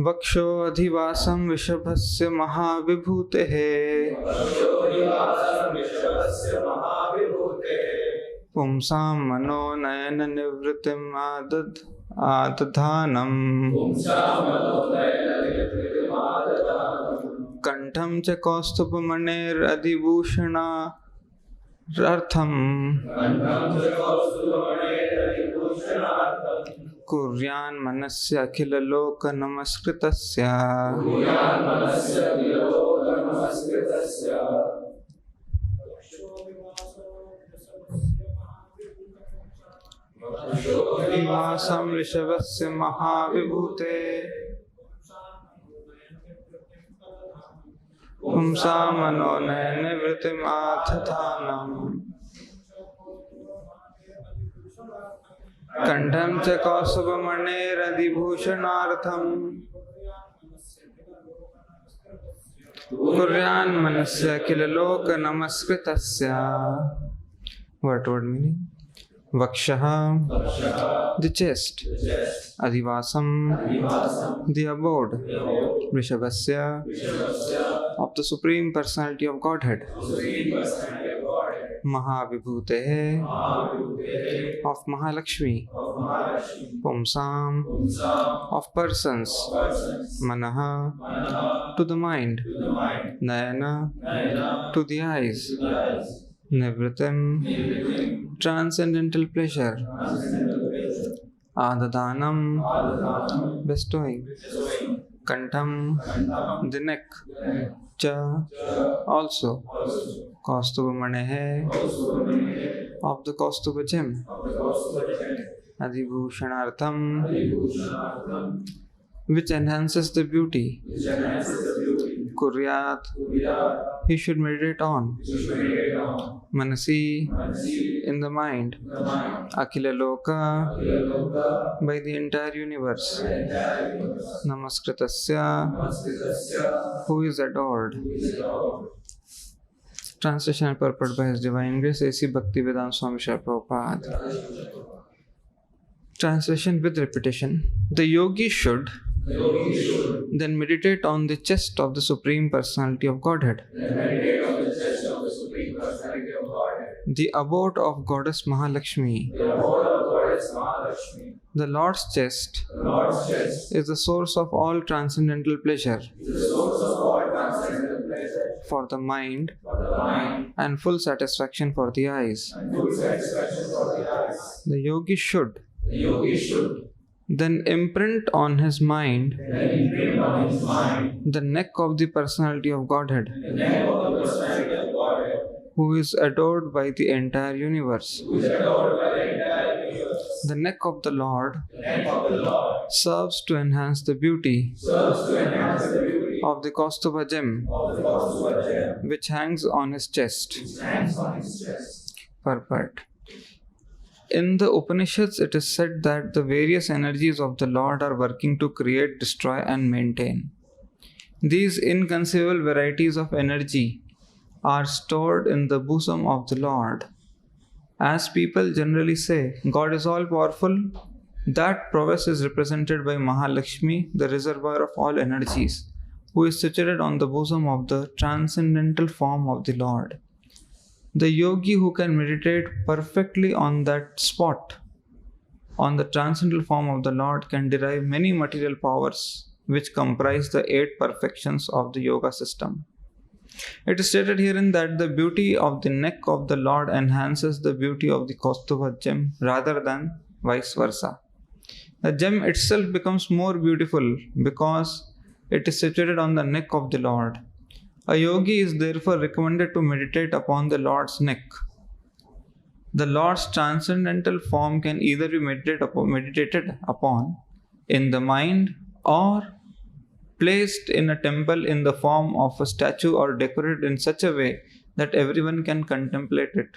वक्षो अधिवासं विषभस्य महाविभूतेः पुंसां मनोनयन निवृत्तिम् आदधानम् कंठं च कौस्तुभमणेरधिभूषणार्थम् कुर्यान् मनस्य अखिल लोक नमस्कृतस्य वासं ऋषभस्य महाविभूते पुंसां मनोनयन निवृत्तिम् आदधानम् कंठं च कौस्तुभमणेरधिभूषणार्थम् कुर्यान् मनस्य अखिल लोक नमस्कृतस्य. What word meaning? Vakshaha, the chest. Adhivasam, the abode. Vrishabhasya, of the Supreme Personality of Godhead. Mahavibhutehe, of Mahalakshmi. Pumsam, of persons. Manaha, to the mind. Nayana, to the eyes. Nivritim, transcendental pleasure. Adadanam, bestowing. Kantam, the neck. Cha, also. Kaustubhamanehe, of the Kaustubha gem. Adhibhushanartham, which enhances the beauty. Kuryat, he should meditate on. Manasi, in the mind. Akhila Loka, by the entire universe. Namaskritasya, who is adored. Translation and purport by His Divine Grace A.C. Bhaktivedanta Swami Prabhupada. Translation with repetition. The yogi should then meditate on the chest of the Supreme Personality of Godhead, the abode of Goddess Mahalakshmi. The Lord's chest is the source of all transcendental pleasure for the mind and full satisfaction for the eyes. The yogi should then imprint on his mind the neck of the Personality of Godhead, who is adored by the entire universe. The neck of the Lord serves to enhance the beauty of the Kaustubha gem, which hangs on his chest. Purport. In the Upanishads, it is said that the various energies of the Lord are working to create, destroy, and maintain. These inconceivable varieties of energy are stored in the bosom of the Lord. As people generally say, God is all-powerful. That prowess is represented by Mahalakshmi, the reservoir of all energies, who is situated on the bosom of the transcendental form of the Lord. The yogi who can meditate perfectly on that spot, on the transcendental form of the Lord, can derive many material powers which comprise the 8 perfections of the yoga system. It is stated herein that the beauty of the neck of the Lord enhances the beauty of the Kaustubha gem rather than vice versa. The gem itself becomes more beautiful because it is situated on the neck of the Lord. A yogi is therefore recommended to meditate upon the Lord's neck. The Lord's transcendental form can either be meditated upon in the mind or placed in a temple in the form of a statue or decorated in such a way that everyone can contemplate it.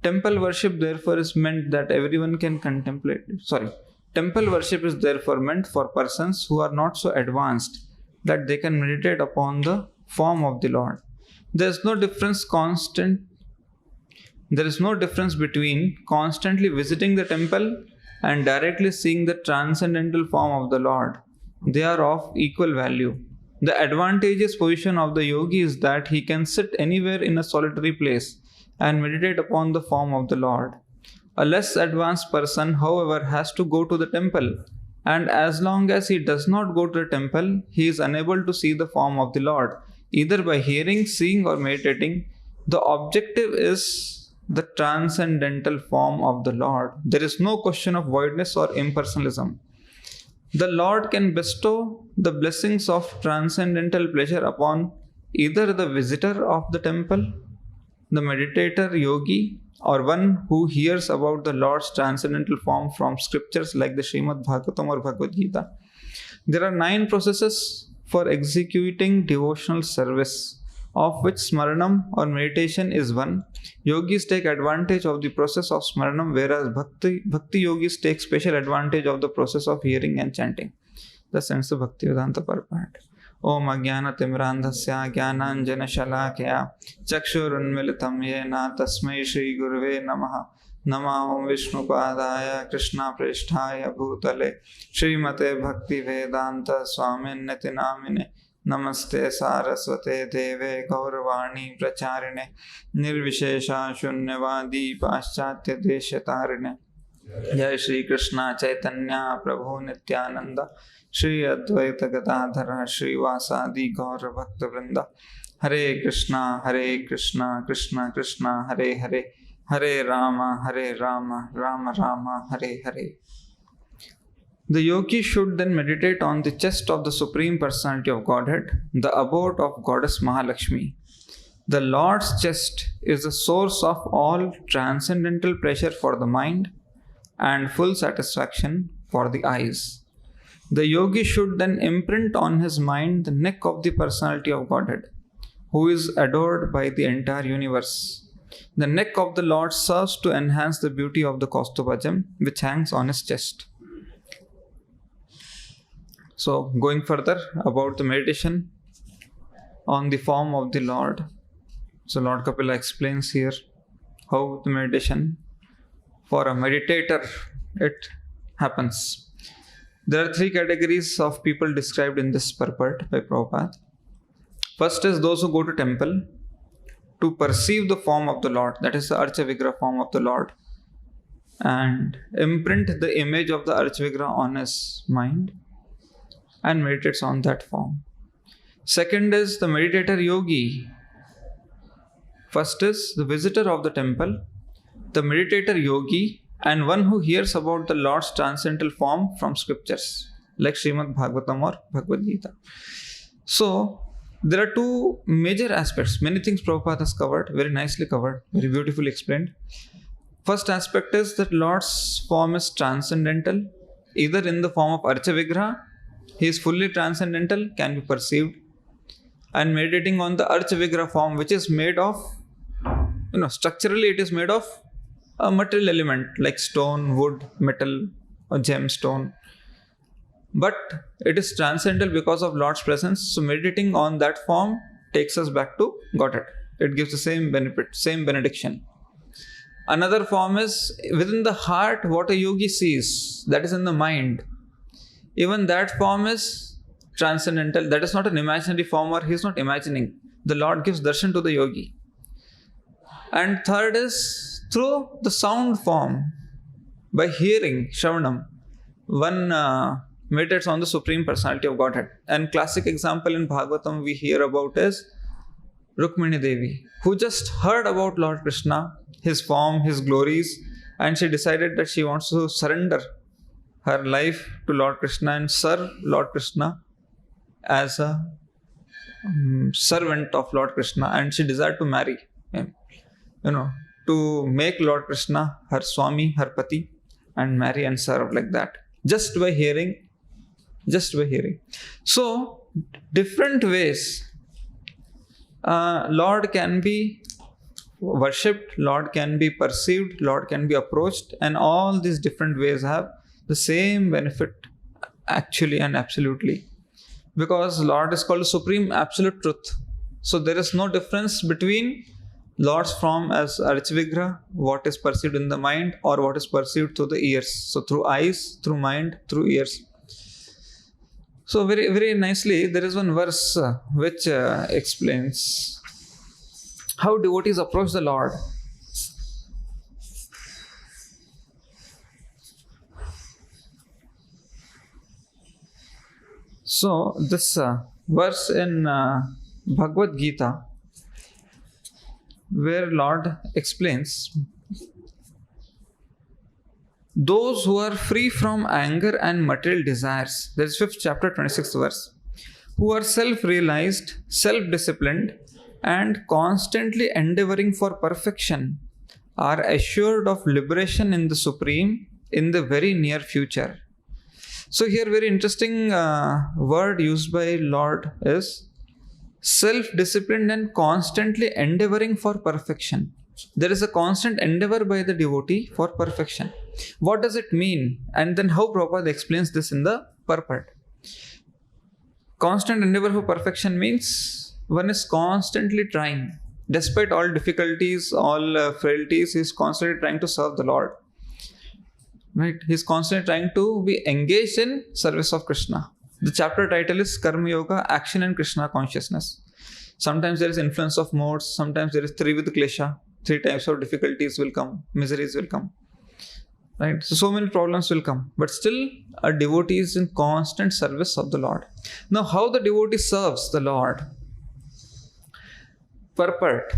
Temple worship therefore is meant that everyone can contemplate it. Temple worship is therefore meant for persons who are not so advanced that they can meditate upon the form of the Lord. There is no difference between constantly visiting the temple and directly seeing the transcendental form of the Lord. They are of equal value. The advantageous position of the yogi is that he can sit anywhere in a solitary place and meditate upon the form of the Lord. A less advanced person, however, has to go to the temple, and as long as he does not go to the temple, he is unable to see the form of the Lord, either by hearing, seeing, or meditating. The objective is the transcendental form of the Lord. There is no question of voidness or impersonalism. The Lord can bestow the blessings of transcendental pleasure upon either the visitor of the temple, the meditator yogi, or one who hears about the Lord's transcendental form from scriptures like the Srimad Bhagavatam or Bhagavad Gita. There are 9 processes for executing devotional service, of which smaranam or meditation is one. Yogis take advantage of the process of smaranam, whereas bhakti yogis take special advantage of the process of hearing and chanting. Thus ends the Bhaktivedanta Purport. Om Ajnana Timrandhasya Jnananjana Shalakaya Chakshurunmilitam Yena Tasmai Shri Gurave Namaha Namah Vishnupadaya Krishna Preshthaya Bhutale Srimate Bhaktivedanta Swami Namine Namaste Saraswate Deve Gauravani Pracharine Nirvishesha Shunyavadi Paschatya Deshatarine Jai Shri Krishna Chaitanya Prabhu Nityananda Shri Advaita Gadadhara Shri Vasadi Gaura Bhakta Vrinda Hare Krishna Krishna Krishna Hare Hare Hare Rama Rama Rama Hare Hare. The yogi should then meditate on the chest of the Supreme Personality of Godhead, the abode of Goddess Mahalakshmi. The Lord's chest is the source of all transcendental pleasure for the mind and full satisfaction for the eyes. The yogi should then imprint on his mind the neck of the Personality of Godhead, who is adored by the entire universe. The neck of the Lord serves to enhance the beauty of the Kaustuba gem, which hangs on his chest. So, going further about the meditation on the form of the Lord. So, Lord Kapila explains here how the meditation for a meditator it happens. There are 3 categories of people described in this purport by Prabhupada. First is those who go to temple to perceive the form of the Lord, that is the Archa Vigraha form of the Lord, and imprint the image of the Archa Vigraha on his mind and meditates on that form. Second is the meditator yogi. First is the visitor of the temple, the meditator yogi, and one who hears about the Lord's transcendental form from scriptures like Srimad Bhagavatam or Bhagavad Gita. So, there are 2 major aspects. Many things Prabhupada has covered, very nicely covered, very beautifully explained. First aspect is that Lord's form is transcendental, either in the form of Archa Vigraha, he is fully transcendental, can be perceived, and meditating on the Archa Vigraha form, which is made of, structurally it is made of a material element like stone, wood, metal, or gemstone. But it is transcendental because of Lord's presence. So meditating on that form takes us back to Godhead. It gives the same benefit, same benediction. Another form is within the heart, what a yogi sees, that is in the mind. Even that form is transcendental. That is not an imaginary form, or he is not imagining. The Lord gives darshan to the yogi. And third is through the sound form, by hearing, Shravanam, one meditates on the Supreme Personality of Godhead. And classic example in Bhagavatam we hear about is Rukmini Devi, who just heard about Lord Krishna, his form, his glories, and she decided that she wants to surrender her life to Lord Krishna and serve Lord Krishna as a servant of Lord Krishna, and she desired to marry him, to make Lord Krishna her Swami, her Pati, and marry and serve like that. Just by hearing. So, different ways Lord can be worshipped, Lord can be perceived, Lord can be approached, and all these different ways have the same benefit actually and absolutely. Because Lord is called Supreme Absolute Truth. So there is no difference between Lord's form as Archivigra, what is perceived in the mind or what is perceived through the ears. So through eyes, through mind, through ears. So very, very nicely, there is one verse which explains how devotees approach the Lord. So this verse in Bhagavad Gita, where Lord explains, those who are free from anger and material desires, there is 5th chapter, 26th verse, who are self-realized, self-disciplined, and constantly endeavoring for perfection, are assured of liberation in the Supreme in the very near future. So here very interesting word used by Lord is self-disciplined and constantly endeavoring for perfection. There is a constant endeavor by the devotee for perfection. What does it mean? And then how Prabhupada explains this in the purport. Constant endeavor for perfection means one is constantly trying. Despite all difficulties, all frailties, he is constantly trying to serve the Lord. Right? He is constantly trying to be engaged in service of Krishna. The chapter title is Karma Yoga, Action in Krishna Consciousness. Sometimes there is influence of modes, sometimes there is Trividha Klesha. 3 types of difficulties will come, miseries will come. Right? So many problems will come. But still, a devotee is in constant service of the Lord. Now, how the devotee serves the Lord? Purport.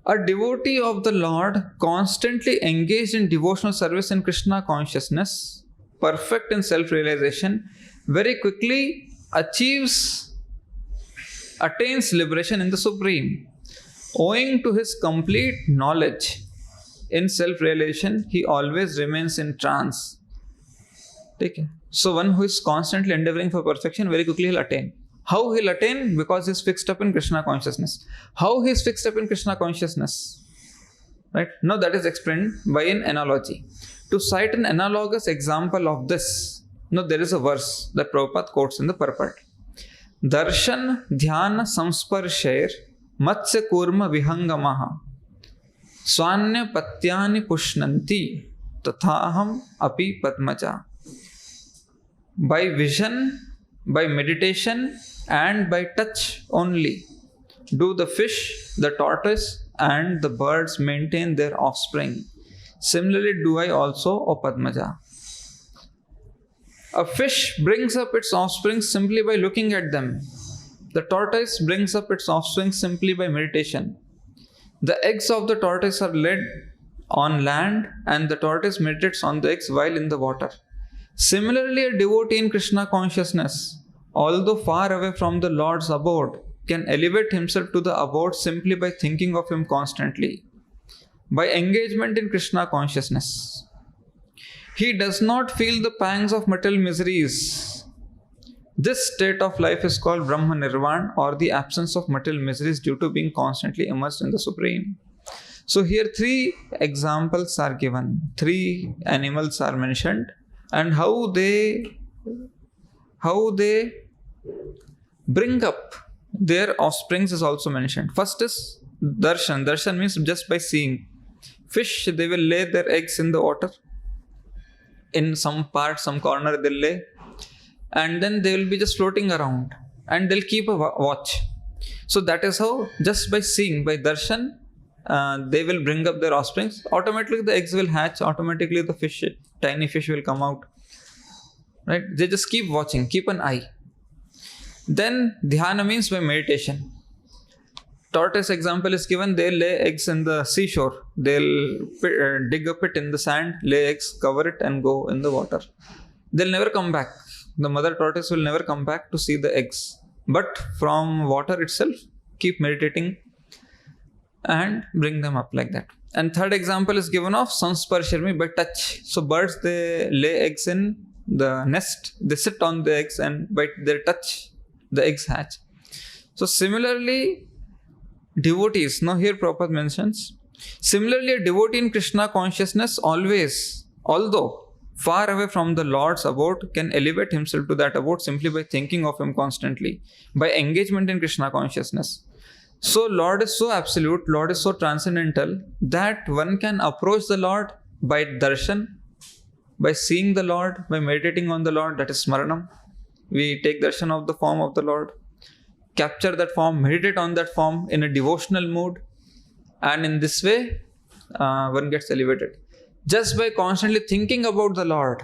A devotee of the Lord, constantly engaged in devotional service in Krishna consciousness, perfect in self-realization, very quickly attains liberation in the Supreme. Owing to his complete knowledge in self-realization, he always remains in trance. Okay. So one who is constantly endeavoring for perfection, very quickly he'll attain. How he'll attain? Because he's fixed up in Krishna consciousness. How he's fixed up in Krishna consciousness? Right? Now that is explained by an analogy. To cite an analogous example of this, now there is a verse that Prabhupada quotes in the purport. Darshan dhyana samsparsher matsya kurma vihangamaha swanya patyani pushnanti tathaham api padmaja. By vision, by meditation, and by touch only do the fish, the tortoise, and the birds maintain their offspring. Similarly do I also, O Padmaja. A fish brings up its offspring simply by looking at them. The tortoise brings up its offspring simply by meditation. The eggs of the tortoise are laid on land, and the tortoise meditates on the eggs while in the water. Similarly, a devotee in Krishna consciousness, although far away from the Lord's abode, can elevate himself to the abode simply by thinking of him constantly. By engagement in Krishna consciousness, he does not feel the pangs of material miseries. This state of life is called Brahma Nirvana, or the absence of material miseries due to being constantly immersed in the Supreme. So here 3 examples are given. 3 animals are mentioned, and how they bring up their offsprings is also mentioned. First is darshan. Darshan means just by seeing. Fish, they will lay their eggs in the water. In some part, some corner they'll lay. And then they will be just floating around. And they'll keep a watch. So that is how, just by seeing, by darshan, they will bring up their offsprings. Automatically the eggs will hatch. Automatically the fish, tiny fish will come out. Right? They just keep watching, keep an eye. Then dhyana means by meditation. Tortoise example is given. They'll lay eggs in the seashore. They'll dig a pit in the sand, lay eggs, cover it, and go in the water. They'll never come back. The mother tortoise will never come back to see the eggs. but from water itself, keep meditating and bring them up like that. And third example is given of sansparshirmi, by touch. So birds, they lay eggs in the nest, they sit on the eggs, and by their touch, the eggs hatch. So similarly, devotees, now here Prabhupada mentions, similarly a devotee in Krishna consciousness always, although far away from the Lord's abode, can elevate himself to that abode simply by thinking of him constantly, by engagement in Krishna consciousness. So Lord is so absolute, Lord is so transcendental, that one can approach the Lord by darshan, by seeing the Lord, by meditating on the Lord, that is smaranam. We take darshan of the form of the Lord, capture that form, meditate on that form in a devotional mood, and in this way, one gets elevated. Just by constantly thinking about the Lord,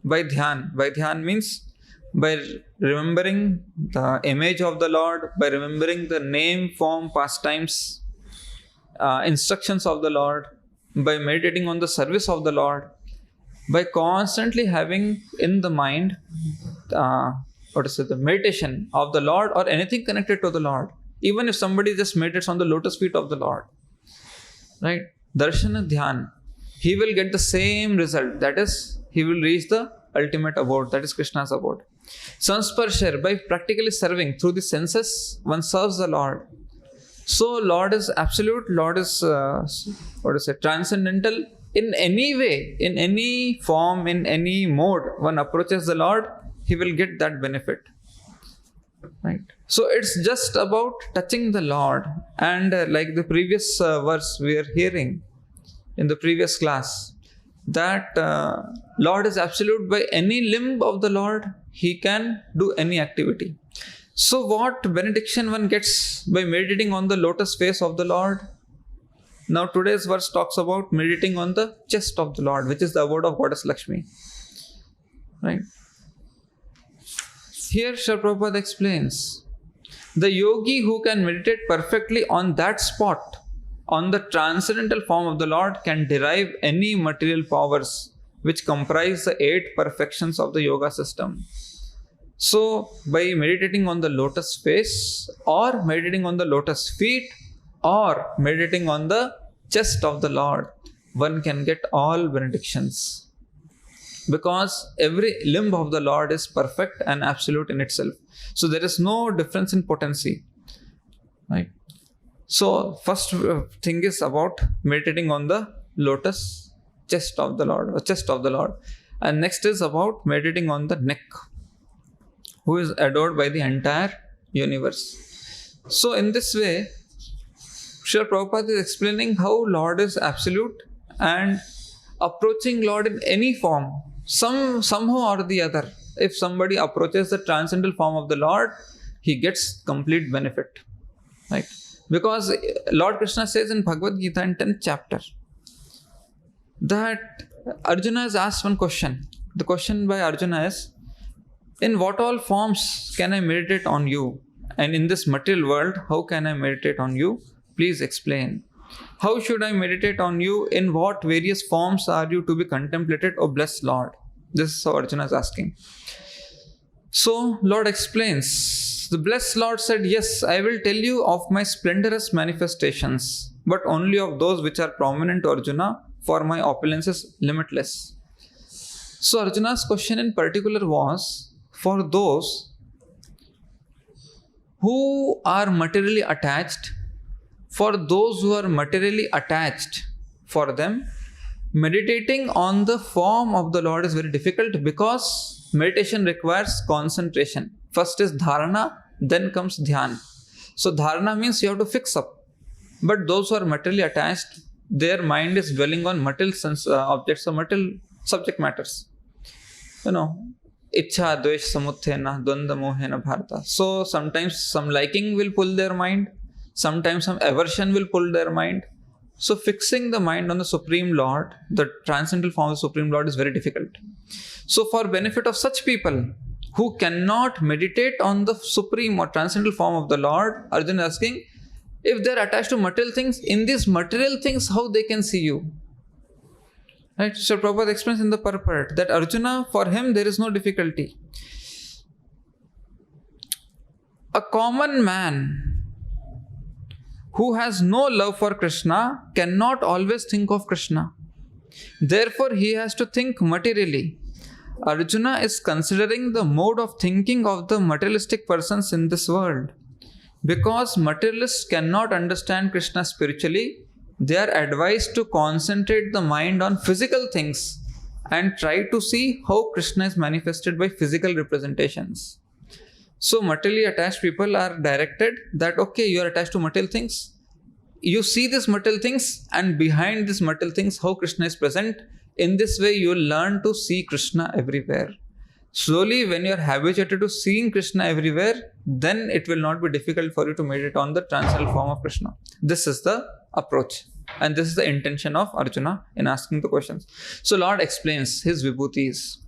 by dhyan. By dhyan means by remembering the image of the Lord, by remembering the name, form, pastimes, instructions of the Lord, by meditating on the service of the Lord, by constantly having in the mind, the meditation of the Lord or anything connected to the Lord. Even if somebody just meditates on the lotus feet of the Lord, right? Darshana dhyan, he will get the same result. That is, he will reach the ultimate abode, that is Krishna's abode. Sansparshar, by practically serving through the senses, one serves the Lord. So Lord is absolute, Lord is transcendental. In any way, in any form, in any mode, one approaches the Lord, he will get that benefit. Right? So it's just about touching the Lord. And like the previous verse we are hearing in the previous class, that Lord is absolute. By any limb of the Lord, he can do any activity. So what benediction one gets by meditating on the lotus face of the Lord? Now today's verse talks about meditating on the chest of the Lord, which is the abode of Goddess Lakshmi. Right? Here Srila Prabhupada explains, the yogi who can meditate perfectly on that spot, on the transcendental form of the Lord, can derive any material powers which comprise the 8 perfections of the yoga system. So by meditating on the lotus face, or meditating on the lotus feet, or meditating on the chest of the Lord, one can get all benedictions. Because every limb of the Lord is perfect and absolute in itself. So there is no difference in potency. Right? So first thing is about meditating on the lotus chest of the Lord, or chest of the Lord. And next is about meditating on the neck, who is adored by the entire universe. So in this way, Srila Prabhupada is explaining how Lord is absolute, and approaching Lord in any form, somehow or the other. If somebody approaches the transcendental form of the Lord, he gets complete benefit. Right? Because Lord Krishna says in Bhagavad Gita in 10th chapter, that Arjuna has asked one question. The question by Arjuna is, in what all forms can I meditate on you? And in this material world, how can I meditate on you? Please explain. How should I meditate on you? In what various forms are you to be contemplated, O blessed Lord? This is how Arjuna is asking. So Lord explains. The blessed Lord said, yes, I will tell you of my splendorous manifestations, but only of those which are prominent to Arjuna, for my opulence is limitless. So Arjuna's question in particular was for those who are materially attached. For those who are materially attached, for them, meditating on the form of the Lord is very difficult, because meditation requires concentration. First is dharana, then comes dhyan. So dharana means you have to fix up. But those who are materially attached, their mind is dwelling on material objects or material subject matters. Ichha, dvesh, samuthena, dvanda, mohena, bharata. So sometimes some liking will pull their mind. Sometimes some aversion will pull their mind. So fixing the mind on the Supreme Lord, the transcendental form of the Supreme Lord, is very difficult. So for benefit of such people who cannot meditate on the Supreme or transcendental form of the Lord, Arjuna is asking, if they are attached to material things, in these material things, how they can see you? Right? So Prabhupada explains in the purport that Arjuna, for him, there is no difficulty. A common man who has no love for Krishna cannot always think of Krishna. Therefore, he has to think materially. Arjuna is considering the mode of thinking of the materialistic persons in this world. Because materialists cannot understand Krishna spiritually, they are advised to concentrate the mind on physical things and try to see how Krishna is manifested by physical representations. So materially attached people are directed that, okay, you are attached to material things. You see these material things, and behind these material things, how Krishna is present. In this way, you will learn to see Krishna everywhere. Slowly, when you are habituated to seeing Krishna everywhere, then it will not be difficult for you to meditate on the transcendental form of Krishna. This is the approach. And this is the intention of Arjuna in asking the questions. So Lord explains his vibhutis.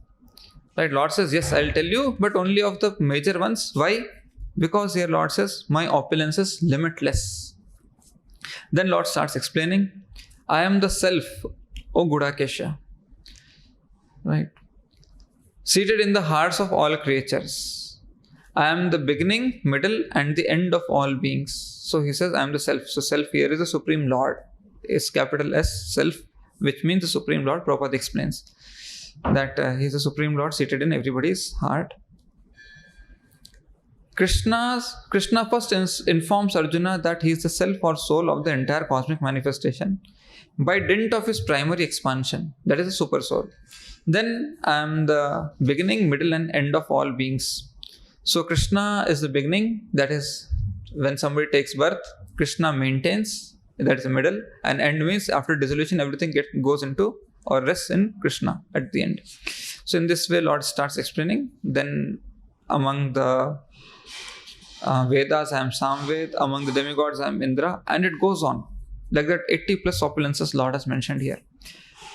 Right? Lord says, yes, I'll tell you, but only of the major ones. Why? Because here Lord says, my opulence is limitless. Then Lord starts explaining, I am the self, O Gudakesha. Right? Seated in the hearts of all creatures. I am the beginning, middle, and the end of all beings. So he says, I am the self. So self here is the Supreme Lord. Is capital S, self, which means the Supreme Lord. Prabhupada explains that he is the Supreme Lord seated in everybody's heart. Krishna first informs Arjuna that he is the self or soul of the entire cosmic manifestation by dint of his primary expansion, that is the super soul. Then I am the beginning, middle, and end of all beings. So Krishna is the beginning, that is when somebody takes birth. Krishna maintains, that is the middle, and end means after dissolution everything goes into or rests in Krishna at the end. So in this way Lord starts explaining. Then among the Vedas I am Samved, among the demigods I am Indra, and it goes on. Like that 80 plus opulences Lord has mentioned here.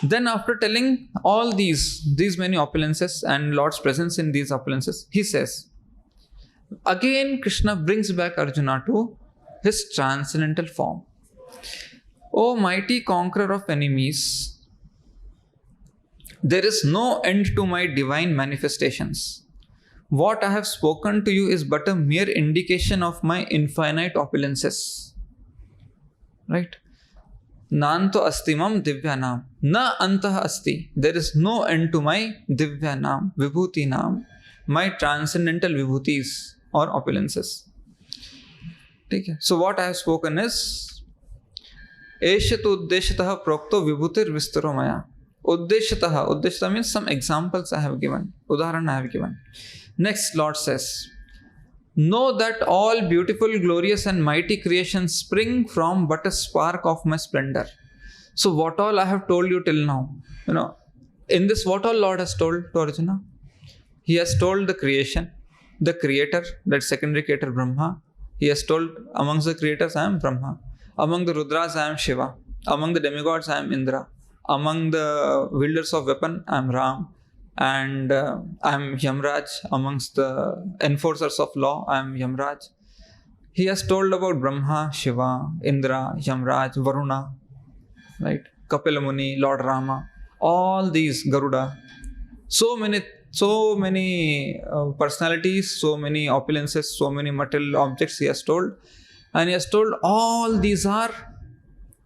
Then after telling all these many opulences and Lord's presence in these opulences, he says, again Krishna brings back Arjuna to his transcendental form. O mighty conqueror of enemies, there is no end to my divine manifestations. What I have spoken to you is but a mere indication of my infinite opulences. Right? Nanto astimam divyanam. Na antah asti. There is no end to my divyanam, vibhutinam, my transcendental vibhutis or opulences. Okay. So what I have spoken is Eshatu uddeshataha prokto vibhutir vistaro maya. Uddeshataha means some examples I have given. Udaharan I have given. Next, Lord says, know that all beautiful, glorious and mighty creations spring from but a spark of my splendor. So what all I have told you till now, in this what all Lord has told to Arjuna? He has told the creation, the creator, that secondary creator Brahma. He has told amongst the creators I am Brahma. Among the Rudras I am Shiva. Among the demigods I am Indra. Among the wielders of weapon I am Ram. And I am Yamraj. Amongst the enforcers of law I am Yamraj. He has told about Brahma, Shiva, Indra, Yamraj, Varuna, right? Kapila Muni, Lord Rama, all these, Garuda. So many personalities, so many opulences, so many material objects he has told. And he has told all these are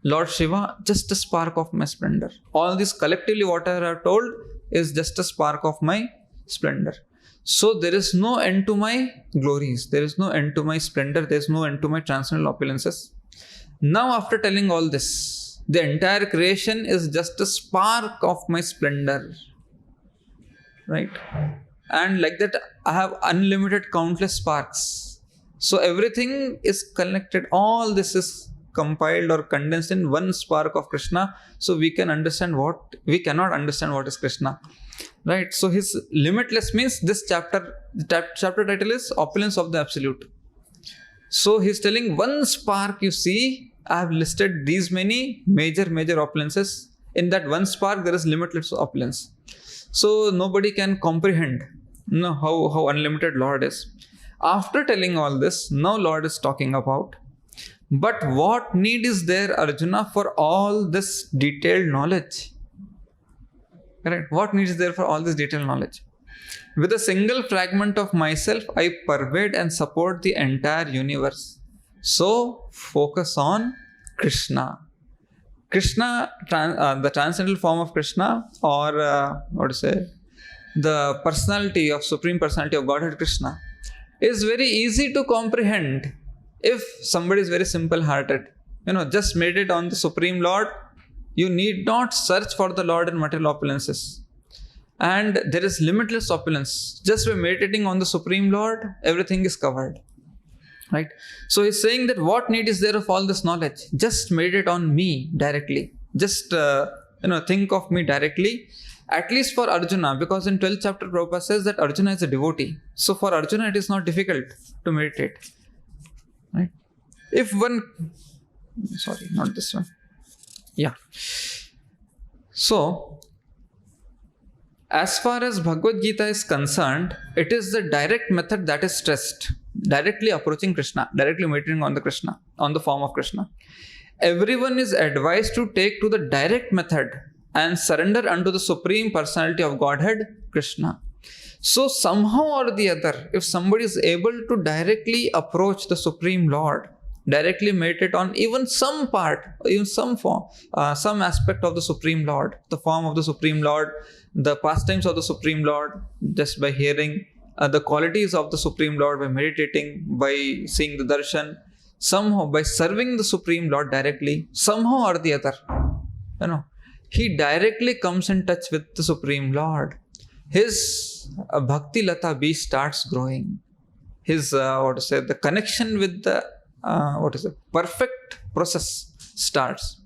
Lord Shiva, just a spark of my splendor. All these collectively what I have told is just a spark of my splendor. So there is no end to my glories. There is no end to my splendor. There is no end to my transcendental opulences. Now after telling all this, the entire creation is just a spark of my splendor. Right? And like that, I have unlimited countless sparks. So everything is connected. All this is compiled or condensed in one spark of Krishna. So we cannot understand what is Krishna. Right? So his limitless means this chapter title is Opulence of the Absolute. So he's telling one spark, you see, I have listed these many major opulences. In that one spark, there is limitless opulence. So nobody can comprehend how unlimited Lord is. After telling all this, now Lord is talking about, but what need is there, Arjuna, for all this detailed knowledge? Correct? What need is there for all this detailed knowledge? With a single fragment of myself, I pervade and support the entire universe. So focus on Krishna. Krishna, the transcendental form of Krishna, or the personality of Supreme Personality of Godhead Krishna, is very easy to comprehend if somebody is very simple-hearted. Just meditate on the Supreme Lord. You need not search for the Lord in material opulences. And there is limitless opulence. Just by meditating on the Supreme Lord, everything is covered. Right? So he's saying that what need is there of all this knowledge? Just meditate on me directly. Just think of me directly. At least for Arjuna, because in 12th chapter Prabhupada says that Arjuna is a devotee. So for Arjuna it is not difficult to meditate. Right? Sorry, not this one. Yeah. So, as far as Bhagavad Gita is concerned, it is the direct method that is stressed. Directly approaching Krishna, directly meditating on the Krishna, on the form of Krishna. Everyone is advised to take to the direct method and surrender unto the Supreme Personality of Godhead, Krishna. So somehow or the other, if somebody is able to directly approach the Supreme Lord, directly meditate on even some part, even some form, some aspect of the Supreme Lord, the form of the Supreme Lord, the pastimes of the Supreme Lord, just by hearing the qualities of the Supreme Lord, by meditating, by seeing the darshan, somehow by serving the Supreme Lord directly, somehow or the other, he directly comes in touch with the Supreme Lord. His Bhakti Lata bee starts growing. His, the connection with the perfect process starts.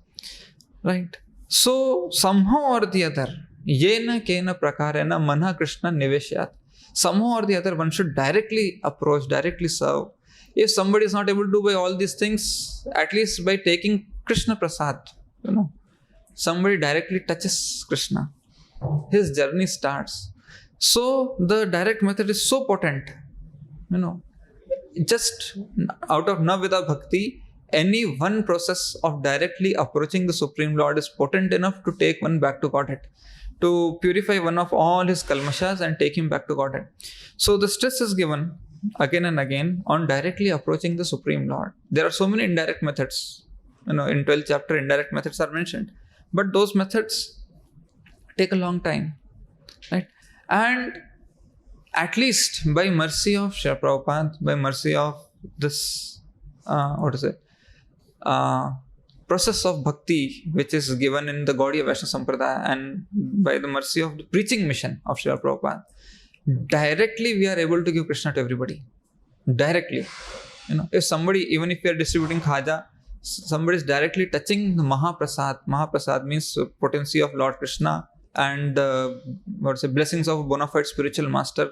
Right? So, somehow or the other, yena kena prakarena manha Krishna niveshyat. Somehow or the other, one should directly approach, directly serve. If somebody is not able to do by all these things, at least by taking Krishna Prasad, somebody directly touches Krishna. His journey starts. So, the direct method is so potent. Just out of Navida Bhakti, any one process of directly approaching the Supreme Lord is potent enough to take one back to Godhead, to purify one of all his kalmashas and take him back to Godhead. So the stress is given again and again on directly approaching the Supreme Lord. There are so many indirect methods. In 12th chapter, indirect methods are mentioned. But those methods take a long time. Right? And at least by mercy of Srila Prabhupada, by mercy of this, process of bhakti, which is given in the Gaudiya Vaishnava Sampradaya, and by the mercy of the preaching mission of Srila Prabhupada, directly we are able to give Krishna to everybody. Directly. If somebody, even if we are distributing khaja, somebody is directly touching the Mahaprasad. Mahaprasad means potency of Lord Krishna and blessings of a bona fide spiritual master.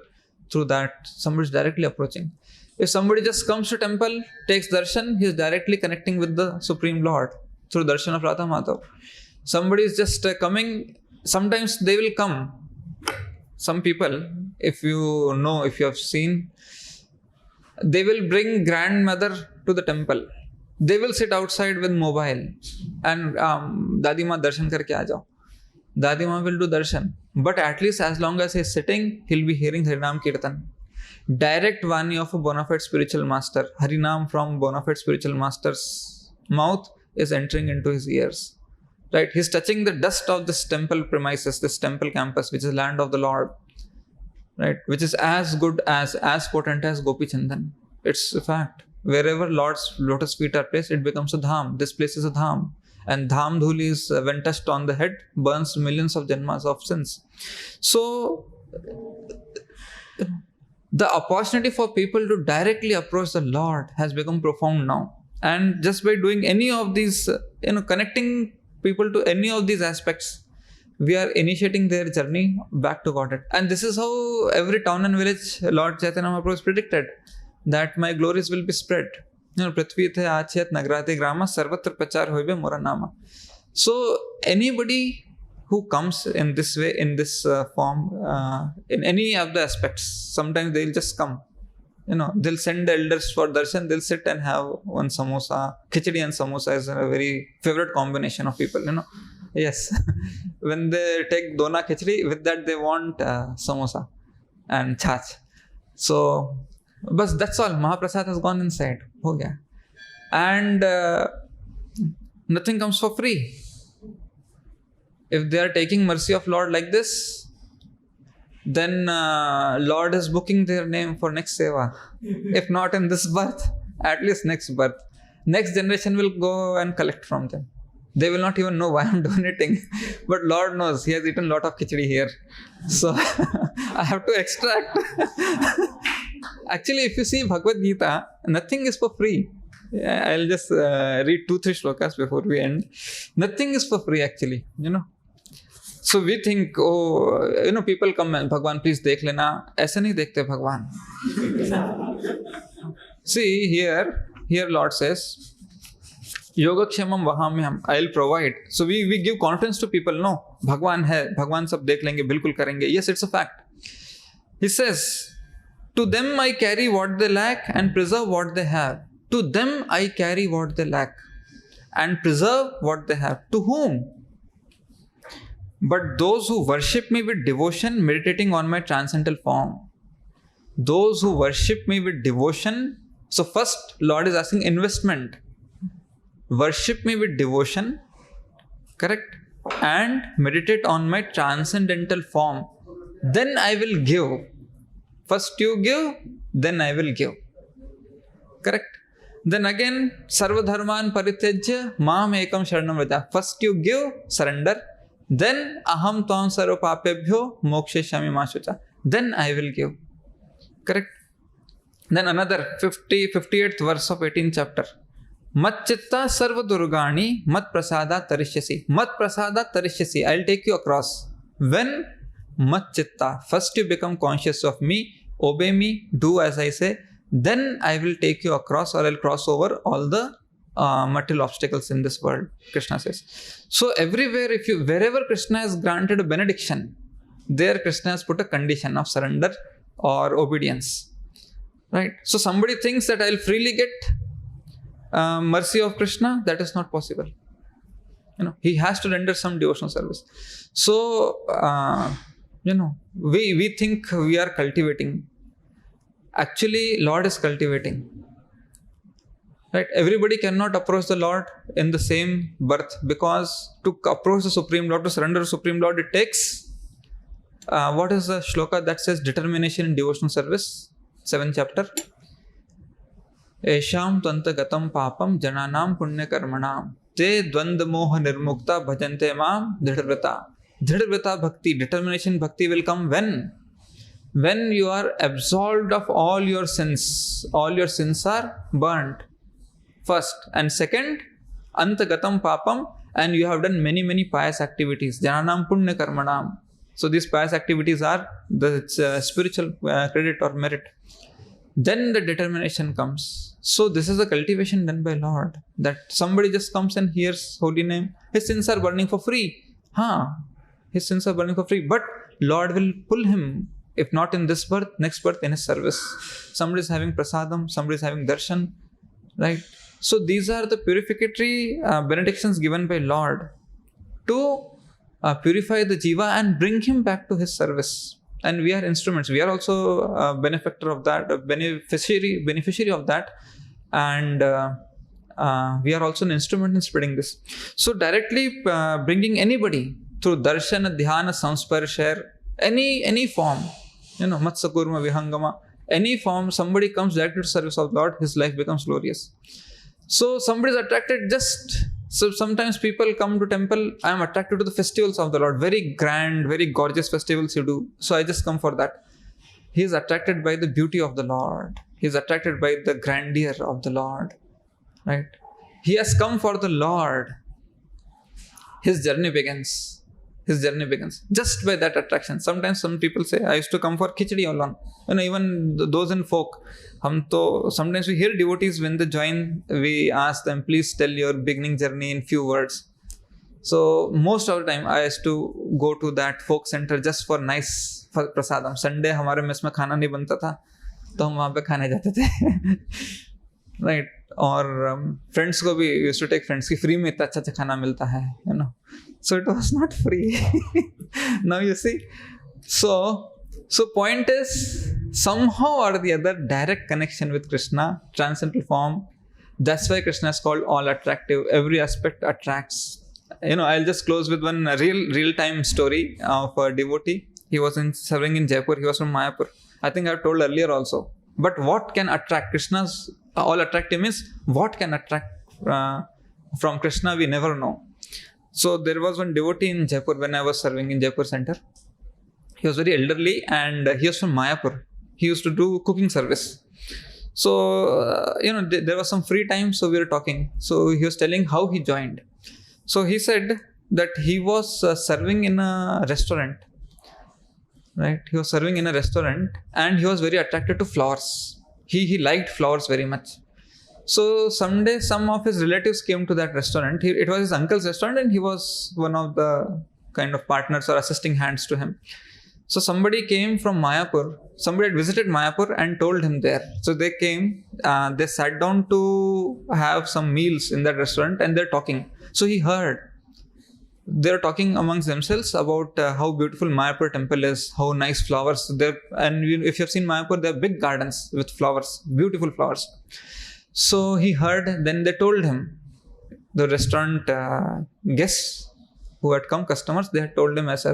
Through that, somebody is directly approaching. If somebody just comes to temple, takes darshan, he is directly connecting with the Supreme Lord through darshan of Radha Madhav. Somebody is just coming, sometimes they will come. Some people, if you have seen, they will bring grandmother to the temple. They will sit outside with mobile and Dadima darshan karke aa jao. Dadima will do darshan. But at least as long as he is sitting, he'll be hearing Harinam Kirtan. Direct Vani of a bona fide spiritual master, Harinam from bona fide spiritual master's mouth is entering into his ears. Right? He's touching the dust of this temple premises, this temple campus, which is land of the Lord. Right? Which is as good as potent as Gopi Chandan. It's a fact. Wherever Lord's lotus feet are placed, it becomes a dham. This place is a dham. And dham dhuli is, when touched on the head, burns millions of janmas of sins. So, the opportunity for people to directly approach the Lord has become profound now. And just by doing any of these, connecting people to any of these aspects, we are initiating their journey back to Godhead. And this is how every town and village Lord Chaitanya Mahaprabhu predicted that my glories will be spread. Prithvi the achyat nagrate grama sarvatra prachar hoibe mora nama. So anybody who comes in this way, in this form, in any of the aspects, sometimes they'll just come. They'll send the elders for darshan, they'll sit and have one samosa. Khichdi and samosa is a very favorite combination of people, Yes. When they take dona khichdi, with that they want samosa. and chach. So, but that's all. Mahaprasad has gone inside. Ho gaya. And nothing comes for free. If they are taking mercy of Lord like this, then Lord is booking their name for next seva. If not in this birth, at least next birth. Next generation will go and collect from them. They will not even know why I'm donating. But Lord knows, he has eaten a lot of khichdi here. So I have to extract. Actually, if you see Bhagavad Gita, nothing is for free. I'll just read 2-3 shlokas before we end. Nothing is for free actually, So we think, people come and Bhagwan, please dekh lena. Aisa nahi dekhte Bhagwan. See, here Lord says, Yogakshemam vahamyam, I'll provide. So we give confidence to people. No, Bhagwan hai, Bhagwan sab dekh lenge, bilkul karenge. Yes, it's a fact. He says, to them I carry what they lack and preserve what they have. To them I carry what they lack and preserve what they have. To whom? But those who worship me with devotion, meditating on my transcendental form. Those who worship me with devotion. So first, Lord is asking investment. Worship me with devotion, correct? And meditate on my transcendental form. Then I will give. First you give, then I will give. Correct? Then again, Sarva Dharman Parityajya Mam Ekam Sharanam Vraja. First you give, surrender. Then Aham Tvam Sarva Papebhyo Moksheshyami Mashucha. Then I will give. Correct? Then another 58th verse of 18th chapter. Mat chitta sarva durgani mat prasada tarishyasi. Mat prasada tarishyasi. I'll take you across. When mat chitta, first you become conscious of me, obey me, do as I say, then I will take you across, or I'll cross over all the material obstacles in this world, Krishna says. So everywhere, wherever Krishna has granted a benediction, there Krishna has put a condition of surrender or obedience. Right? So somebody thinks that I'll freely get mercy of Krishna. That is not possible. He has to render some devotional service. So, we think we are cultivating. Actually, Lord is cultivating. Right? Everybody cannot approach the Lord in the same birth, because to approach the Supreme Lord, to surrender to Supreme Lord, it takes, what is the shloka that says determination in devotional service? 7th chapter. Esham tvanta gatam papam jananam punya karmanam te dvanda moha nirmukta bhajante mam dhridavrata. Dhridavrata bhakti, determination bhakti will come when you are absolved of all your sins. All your sins are burnt. First. And second, antagatam papam, and you have done many pious activities. Jananam punya karmanam. So these pious activities are the spiritual credit or merit. Then the determination comes. So this is a cultivation done by Lord. That somebody just comes and hears holy name. His sins are burning for free. His sins are burning for free. But Lord will pull him, if not in this birth, next birth in his service. Somebody is having prasadam, somebody is having darshan. Right? So these are the purificatory benedictions given by Lord to purify the jiva and bring him back to his service. And we are instruments. We are also a benefactor of that, a beneficiary of that. And we are also an instrument in spreading this. So directly bringing anybody through darshan, dhyana, samsparshar, any form, matsakurma, vihangama, any form, somebody comes directly to service of Lord, his life becomes glorious. So somebody is attracted so sometimes people come to temple, I am attracted to the festivals of the Lord. Very grand, very gorgeous festivals you do. So I just come for that. He is attracted by the beauty of the Lord. He is attracted by the grandeur of the Lord. Right? He has come for the Lord. His journey begins. Just by that attraction. Sometimes some people say, I used to come for khichdi alone. Even those in folk. Sometimes we hear devotees when they join, we ask them, please tell your beginning journey in few words. So most of the time I used to go to that folk center just for nice prasadam. Sunday हमारे mess में खाना नहीं बनता था, तो हम वहाँ पे खाने जाते थे. Right? और friends को भी used to take friends की free में इतना अच्छा खाना मिलता है, So it was not free. Now you see. So So point is, somehow or the other, direct connection with Krishna, transcendental form. That's why Krishna is called all attractive. Every aspect attracts. I'll just close with one real time story of a devotee. He was serving in Jaipur. He was from Mayapur. I think I've told earlier also. But what can attract? Krishna's all attractive means what can attract from Krishna? We never know. So there was one devotee in Jaipur when I was serving in Jaipur center. He was very elderly and he was from Mayapur. He used to do cooking service. So, there was some free time, so we were talking. So he was telling how he joined. So he said that he was serving in a restaurant. Right? He was serving in a restaurant and he was very attracted to flowers. He liked flowers very much. So someday some of his relatives came to that restaurant. It was his uncle's restaurant and he was one of the kind of partners or assisting hands to him. So somebody came from Mayapur. Somebody had visited Mayapur and told him there. So they came, they sat down to have some meals in that restaurant and they're talking. So he heard. They're talking amongst themselves about how beautiful Mayapur temple is, how nice flowers there. And if you've seen Mayapur, there are big gardens with flowers, beautiful flowers. So he heard, then they told him, the restaurant guests who had come, customers, they had told him as.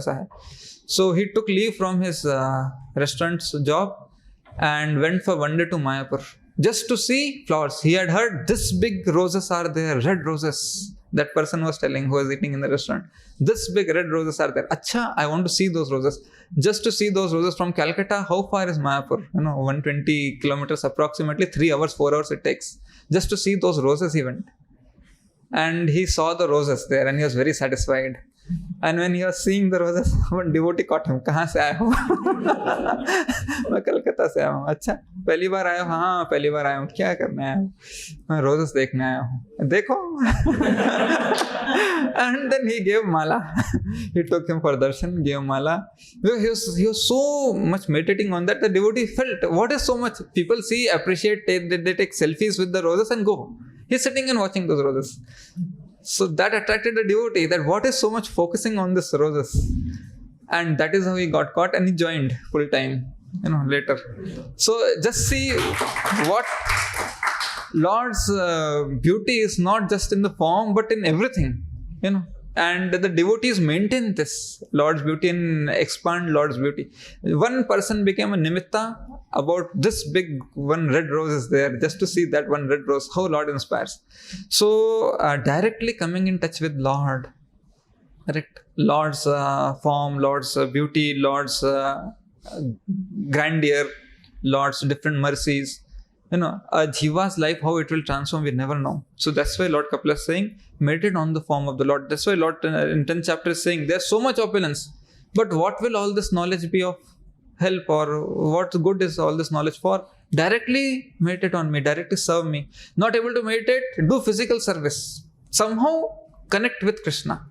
So he took leave from his restaurant's job and went for one day to Mayapur just to see flowers. He had heard this big roses are there, red roses. That person was telling who was eating in the restaurant. This big red roses are there. Acha, I want to see those roses. Just to see those roses from Calcutta, how far is Mayapur? 120 kilometers, approximately 3 hours, 4 hours it takes. Just to see those roses he went. And he saw the roses there and he was very satisfied. And when he was seeing the roses, one devotee caught him. कहाँ से आया हो? मैं कलकत्ता से आया हूँ. अच्छा, पहली बार आया हूँ. हाँ, पहली बार आया हूँ. क्या करने आया हूँ? मैं रोजेस देखने आया हूँ. देखो. And then he gave mala. He took him for darshan, gave mala. He was so much meditating on that. The devotee felt, what is so much? People see, appreciate, they take selfies with the roses and go. He's sitting and watching those roses. So that attracted the devotee, that what is so much focusing on this roses. And that is how he got caught and he joined full time, later. So just see what Lord's beauty is not just in the form but in everything, And the devotees maintain this Lord's beauty and expand Lord's beauty. One person became a nimitta about this big one red rose is there, just to see that one red rose, how Lord inspires. So directly coming in touch with Lord, correct? Lord's form, Lord's beauty, Lord's grandeur, Lord's different mercies. A jiva's life, how it will transform, we never know. So that's why Lord Kapila is saying, meditate on the form of the Lord. That's why Lord in 10th chapter is saying, there's so much opulence. But what will all this knowledge be of help, or what good is all this knowledge for? Directly meditate on me, directly serve me. Not able to meditate, do physical service. Somehow connect with Krishna.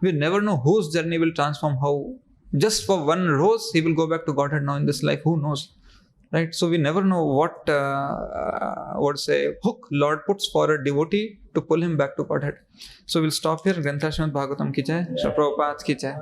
We never know whose journey will transform how. Just for one rose, he will go back to Godhead now in this life. Who knows? Right? So we never know what hook Lord puts for a devotee to pull him back to Godhead. So we'll stop here. Grantha Srimad Bhagavatam ki jai. Srila Prabhupada ki jai.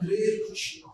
Hare Krishna.